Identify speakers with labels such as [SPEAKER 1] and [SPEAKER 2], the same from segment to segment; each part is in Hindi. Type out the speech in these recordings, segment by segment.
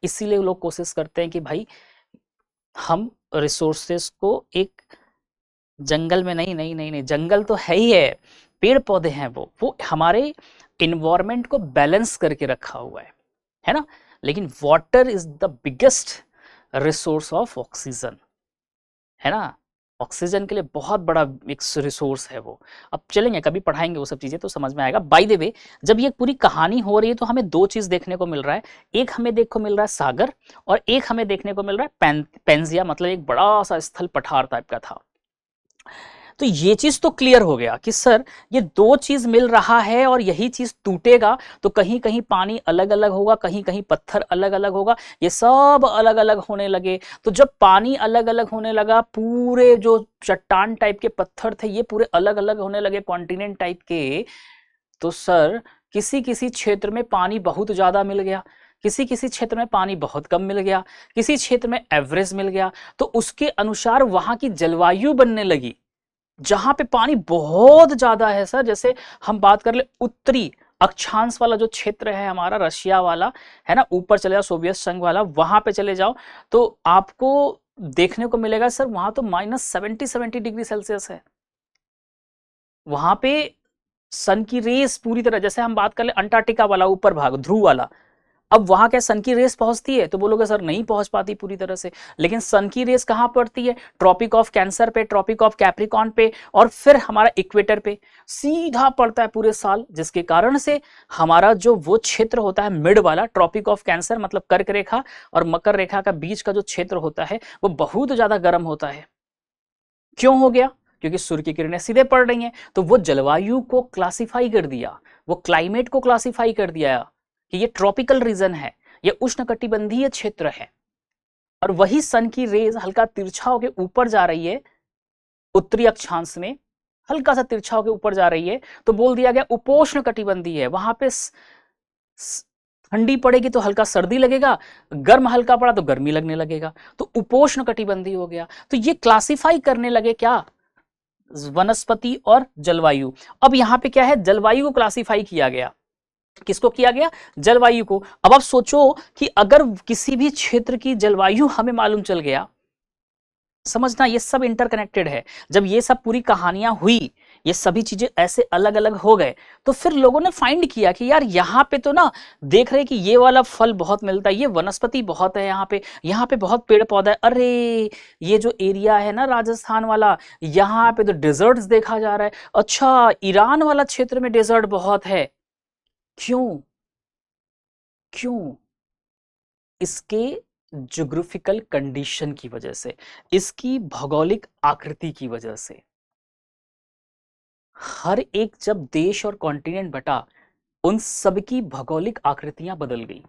[SPEAKER 1] इसीलिए लोग कोशिश करते हैं कि भाई हम रिसोर्सेस को एक जंगल में नहीं, जंगल तो है ही है, पेड़ पौधे हैं, वो हमारे इन्वायरमेंट को बैलेंस करके रखा हुआ है ना। लेकिन water is the biggest resource of oxygen, है ना। ऑक्सीजन के लिए बहुत बड़ा एक रिसोर्स है वो। अब चलेंगे, कभी पढ़ाएंगे वो सब चीजें तो समझ में आएगा। बाय द वे, जब ये पूरी कहानी हो रही है तो हमें दो चीज देखने को मिल रहा है। एक हमें देखने को मिल रहा है सागर, और एक हमें देखने को मिल रहा है पेंजिया, मतलब एक बड़ा सा स्थल पठार टाइप का था। तो ये चीज तो क्लियर हो गया कि सर ये दो चीज मिल रहा है और यही चीज टूटेगा तो कहीं कहीं पानी अलग अलग होगा, कहीं कहीं पत्थर अलग अलग होगा, ये सब अलग अलग होने लगे। तो जब पानी अलग अलग होने लगा, पूरे जो चट्टान टाइप के पत्थर थे ये पूरे अलग अलग होने लगे, कॉन्टिनेंट टाइप के। तो सर किसी किसी क्षेत्र में पानी बहुत ज्यादा मिल गया, किसी किसी क्षेत्र में पानी बहुत कम मिल गया, किसी क्षेत्र में एवरेज मिल गया। तो उसके अनुसार वहां की जलवायु बनने लगी। जहां पे पानी बहुत ज्यादा है सर, जैसे हम बात कर ले उत्तरी अक्षांश वाला जो क्षेत्र है हमारा, रशिया वाला है ना, ऊपर चले जाओ सोवियत संघ वाला, वहां पे चले जाओ तो आपको देखने को मिलेगा सर वहां तो -70 डिग्री सेल्सियस है। वहां पे सन की रेस पूरी तरह, जैसे हम बात कर ले अंटार्कटिका वाला ऊपर भाग ध्रुव वाला, अब वहां क्या सन की रेस पहुंचती है? तो बोलोगे सर नहीं पहुंच पाती पूरी तरह से। लेकिन सन की रेस कहां पड़ती है? ट्रॉपिक ऑफ कैंसर पे, ट्रॉपिक ऑफ कैप्रिकॉन पे, और फिर हमारा इक्वेटर पे सीधा पड़ता है पूरे साल, जिसके कारण से हमारा जो वो क्षेत्र होता है मिड वाला, ट्रॉपिक ऑफ कैंसर मतलब कर्क रेखा और मकर रेखा का बीच का जो क्षेत्र होता है वो बहुत ज्यादा गर्म होता है। क्यों हो गया? क्योंकि सूर्य की किरणें सीधे पड़ रही हैं। तो वो जलवायु को क्लासिफाई कर दिया, वो क्लाइमेट को क्लासिफाई कर दिया कि ये ट्रॉपिकल रीजन है, ये उष्णकटिबंधीय क्षेत्र है। और वही सन की रेज हल्का तिरछा होकर ऊपर जा रही है, उत्तरी अक्षांश में हल्का सा तिरछा होकर ऊपर जा रही है, तो बोल दिया गया उपोष्ण कटिबंधीय है। वहां पे ठंडी पड़ेगी तो हल्का सर्दी लगेगा, गर्म हल्का पड़ा तो गर्मी लगने लगेगा, तो उपोष्ण कटिबंधीय हो गया। तो ये क्लासिफाई करने लगे क्या? वनस्पति और जलवायु। अब यहां पे क्या है, जलवायु को क्लासिफाई किया गया। किसको किया गया? जलवायु को। अब आप सोचो कि अगर किसी भी क्षेत्र की जलवायु हमें मालूम चल गया, समझना ये सब इंटरकनेक्टेड है। जब ये सब पूरी कहानियां हुई, ये सभी चीजें ऐसे अलग अलग हो गए, तो फिर लोगों ने फाइंड किया कि यार यहाँ पे तो ना देख रहे कि ये वाला फल बहुत मिलता है, ये वनस्पति बहुत है, यहाँ पे बहुत पेड़ पौधा है। अरे ये जो एरिया है ना राजस्थान वाला, यहाँ पे तो डेजर्ट्स देखा जा रहा है। अच्छा ईरान वाला क्षेत्र में डेजर्ट बहुत है। क्यों? क्यों? इसके ज्योग्राफिकल कंडीशन की वजह से, इसकी भौगोलिक आकृति की वजह से। हर एक जब देश और कॉन्टिनेंट बटा, उन सबकी भौगोलिक आकृतियां बदल गई,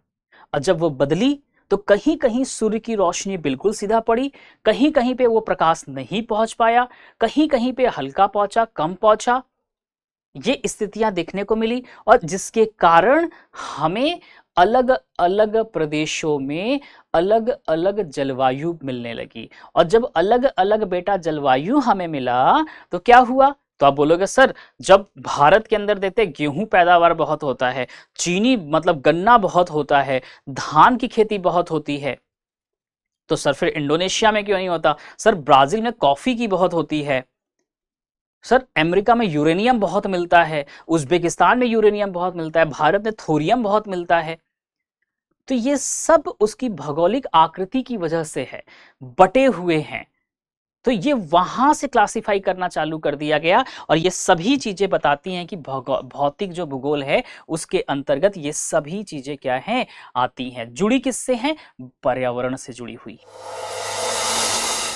[SPEAKER 1] और जब वो बदली तो कहीं कहीं सूर्य की रोशनी बिल्कुल सीधा पड़ी, कहीं कहीं पे वो प्रकाश नहीं पहुंच पाया, कहीं कहीं पे हल्का पहुंचा, कम पहुंचा। ये स्थितियां देखने को मिली, और जिसके कारण हमें अलग अलग प्रदेशों में अलग अलग जलवायु मिलने लगी। और जब अलग अलग बेटा जलवायु हमें मिला तो क्या हुआ? तो आप बोलोगे सर जब भारत के अंदर देते गेहूं पैदावार बहुत होता है, चीनी मतलब गन्ना बहुत होता है, धान की खेती बहुत होती है, तो सर फिर इंडोनेशिया में क्यों नहीं होता? सर ब्राजील में कॉफी की बहुत होती है, सर अमेरिका में यूरेनियम बहुत मिलता है, उज्बेकिस्तान में यूरेनियम बहुत मिलता है, भारत में थोरियम बहुत मिलता है। तो ये सब उसकी भौगोलिक आकृति की वजह से है, बटे हुए हैं। तो ये वहां से क्लासिफाई करना चालू कर दिया गया, और ये सभी चीजें बताती हैं कि भौतिक जो भूगोल है उसके अंतर्गत ये सभी चीजें क्या हैं, आती हैं। जुड़ी किससे हैं? पर्यावरण से जुड़ी हुई।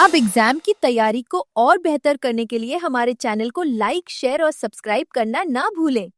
[SPEAKER 2] अब एग्जाम की तैयारी को और बेहतर करने के लिए हमारे चैनल को लाइक, शेयर और सब्सक्राइब करना ना भूलें।